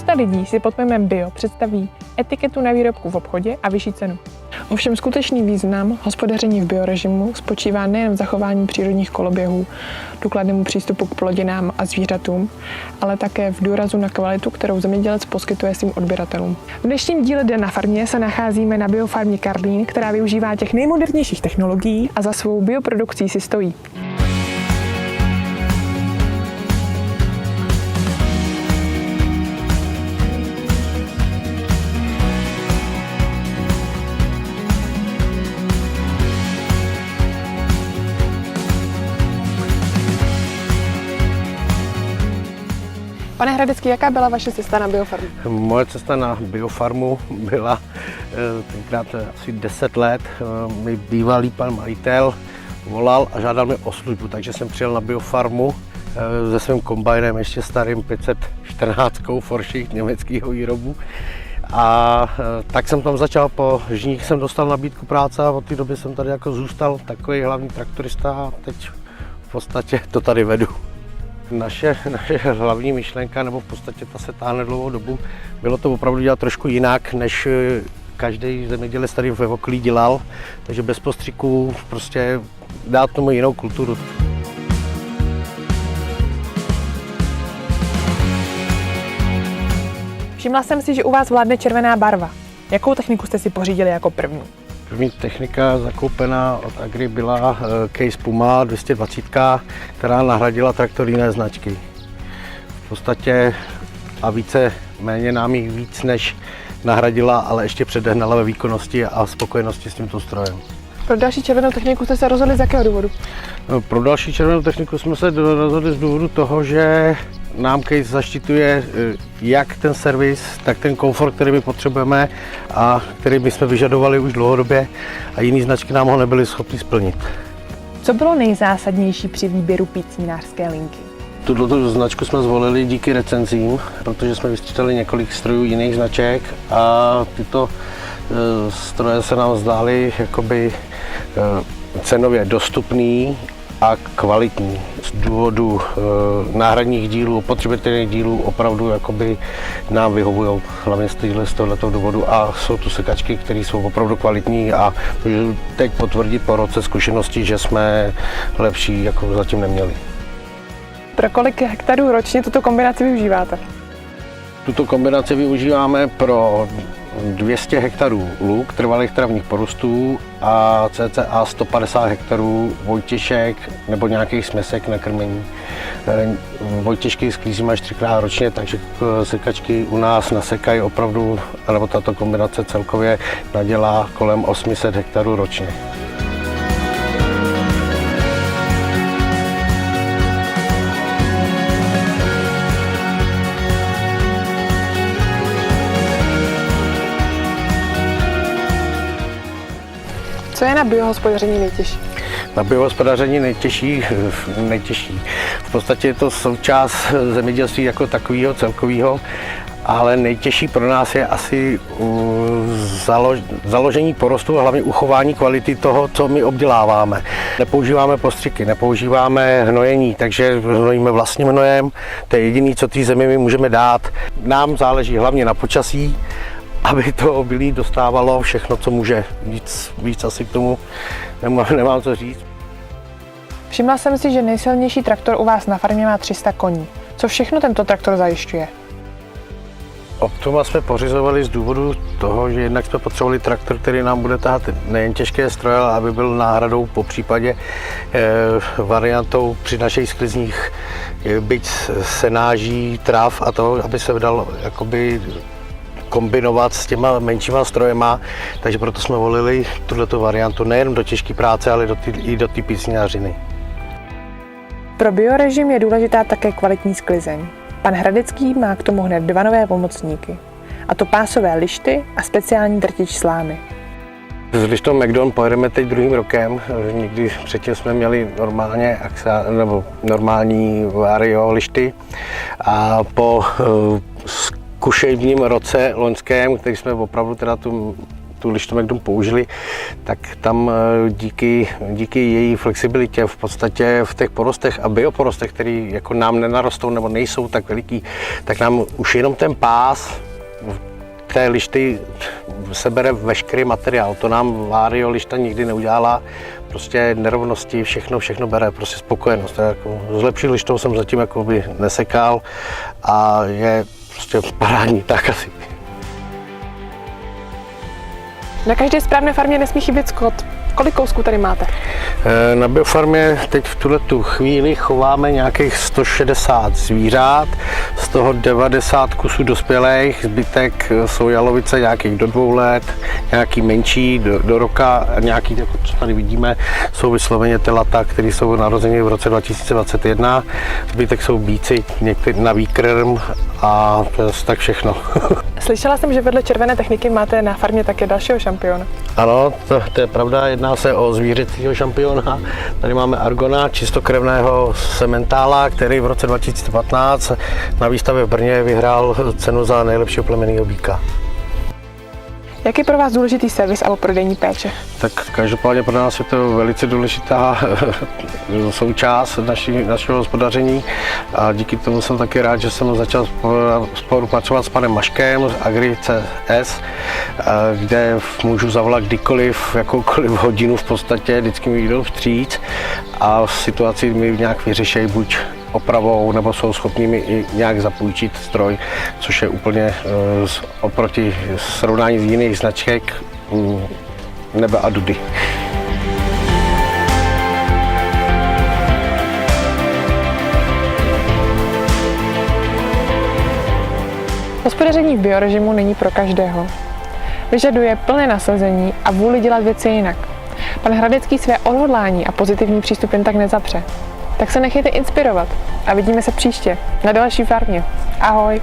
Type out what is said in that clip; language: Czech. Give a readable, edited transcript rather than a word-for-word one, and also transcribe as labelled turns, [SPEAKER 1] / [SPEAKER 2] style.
[SPEAKER 1] Spousta lidí si pod pojmem bio představí etiketu na výrobku v obchodě a vyšší cenu. Ovšem skutečný význam hospodaření v biorežimu spočívá nejen v zachování přírodních koloběhů, důkladnému přístupu k plodinám a zvířatům, ale také v důrazu na kvalitu, kterou zemědělec poskytuje svým odběratelům. V dnešním díle Den na farmě se nacházíme na biofarmě Karlín, která využívá těch nejmodernějších technologií a za svou bioprodukcí si stojí. Pane Hradecký, jaká byla vaše cesta na biofarmu?
[SPEAKER 2] Moje cesta na biofarmu byla tenkrát asi 10 let. Mi bývalý pan majitel volal a žádal mě o službu, takže jsem přijel na biofarmu se svým kombajnem, ještě starým 514 Forschich německého výrobu. A tak jsem tam začal, po žních jsem dostal nabídku práce a od té doby jsem tady jako zůstal takový hlavní traktorista a teď v podstatě to tady vedu. Naše hlavní myšlenka, nebo v podstatě ta se táhne dlouhou dobu, bylo to opravdu dělat trošku jinak, než každý zemědělec tady ve okolí dělal, takže bez postřiků prostě dát tomu jinou kulturu.
[SPEAKER 1] Všimla jsem si, že u vás vládne červená barva. Jakou techniku jste si pořídili jako první?
[SPEAKER 2] První technika zakoupená od Agri byla Case Puma 220, která nahradila traktor jiné značky. V podstatě a méně nám jich víc než nahradila, ale ještě předehnala ve výkonnosti a spokojenosti s tímto strojem.
[SPEAKER 1] Pro další červenou techniku jste se rozhodli z jakého důvodu?
[SPEAKER 2] Pro další červenou techniku jsme se rozhodli z důvodu toho, že nám Case zaštiťuje jak ten servis, tak ten komfort, který my potřebujeme a který my jsme vyžadovali už dlouhodobě a jiné značky nám ho nebyly schopny splnit.
[SPEAKER 1] Co bylo nejzásadnější při výběru pícnínářské linky?
[SPEAKER 2] Tuto značku jsme zvolili díky recenzím, protože jsme vystřídali několik strojů jiných značek a tyto stroje se nám zdály jakoby cenově dostupný a kvalitní. Z důvodu náhradních dílů, opotřebitelných dílů opravdu jakoby nám vyhovují hlavně z tohoto důvodu a jsou tu sekačky, které jsou opravdu kvalitní a můžu teď potvrdit po roce zkušeností, že jsme lepší jako zatím neměli.
[SPEAKER 1] Pro kolik hektarů ročně tuto kombinaci využíváte?
[SPEAKER 2] Tuto kombinaci využíváme pro 200 hektarů luk, trvalých travních porostů a cca 150 hektarů vojtěšek nebo nějakých směsek na krmení. Vojtěšky sklízíme až 3krát ročně, takže sekačky u nás nasekají opravdu, nebo tato kombinace celkově nadělá kolem 800 hektarů ročně.
[SPEAKER 1] Co je na biohospodaření nejtěžší?
[SPEAKER 2] Na biohospodaření nejtěžší. V podstatě je to součást zemědělství jako takového celkového, ale nejtěžší pro nás je asi založení porostu a hlavně uchování kvality toho, co my obděláváme. Nepoužíváme postřiky, nepoužíváme hnojení, takže hnojíme vlastním hnojem. To je jediné, co té zemi my můžeme dát. Nám záleží hlavně na počasí, aby to obilí dostávalo všechno, co může. Víc asi k tomu nemám co říct.
[SPEAKER 1] Všimla jsem si, že nejsilnější traktor u vás na farmě má 300 koní. Co všechno tento traktor zajišťuje?
[SPEAKER 2] Optima jsme pořizovali z důvodu toho, že jednak jsme potřebovali traktor, který nám bude tahat nejen těžké stroje, ale aby byl náhradou, po případě variantou při našich sklizních, byť senáží, tráv a toho, aby se dal jakoby kombinovat s těma menšíma strojema, takže proto jsme volili tuto variantu nejen do těžké práce, ale i do té pícňářiny.
[SPEAKER 1] Pro biorežim je důležitá také kvalitní sklizeň. Pan Hradecký má k tomu hned 2 nové pomocníky, a to pásové lišty a speciální drtič slámy.
[SPEAKER 2] S lištou McDon pojedeme teď druhým rokem. Někdy předtím jsme měli normální Vario lišty a po zkušebním roce loňském, který jsme opravdu teda tu tu lištomek použili, tak tam díky její flexibilitě v podstatě v těch porostech a bioporostech, které jako nám nenarostou nebo nejsou tak veliký, tak nám už jenom ten pás té lišty sebere veškerý materiál. To nám Vario lišta nikdy neudělala. Prostě nerovnosti, všechno bere, prostě spokojenost. Jako, s lepší lištou jsem zatím jakoby nesekal a je prostě parádní, tak asi.
[SPEAKER 1] Na každé správné farmě nesmí chybět skot. Kolik kousků tady máte?
[SPEAKER 2] Na biofarmě teď v tuhletu chvíli chováme nějakých 160 zvířat, z toho 90 kusů dospělých, zbytek jsou jalovice nějakých do 2 let, nějaký menší do roka a nějaký, jako co tady vidíme, jsou vysloveně telata, které jsou narozeny v roce 2021, zbytek jsou bíci, některý na výkrm a to je tak všechno.
[SPEAKER 1] Slyšela jsem, že vedle červené techniky máte na farmě také dalšího šampiona.
[SPEAKER 2] Ano, to je pravda, jedná se o zvířecího šampiona. Tady máme Argona, čistokrevného sementála, který v roce 2015 na výstavě v Brně vyhrál cenu za nejlepšího plemenného býka.
[SPEAKER 1] Jak je pro vás důležitý servis a prodejní péče?
[SPEAKER 2] Tak každopádně pro nás je to velice důležitá součást našeho hospodaření a díky tomu jsem taky rád, že jsem začal spolupracovat s panem Maškem z Agri CS, kde můžu zavolat kdykoliv, jakoukoliv hodinu v podstatě, vždycky mi jdou vstříc a situaci mi nějak vyřeší buď opravou, nebo jsou schopni mi i nějak zapůjčit stroj, což je úplně oproti srovnání z jiných značek nebe a dudy.
[SPEAKER 1] Hospodaření v biorežimu není pro každého. Vyžaduje plné nasazení a vůli dělat věci jinak. Pan Hradecký své odhodlání a pozitivní přístup jen tak nezapře. Tak se nechejte inspirovat a vidíme se příště na další farmě. Ahoj!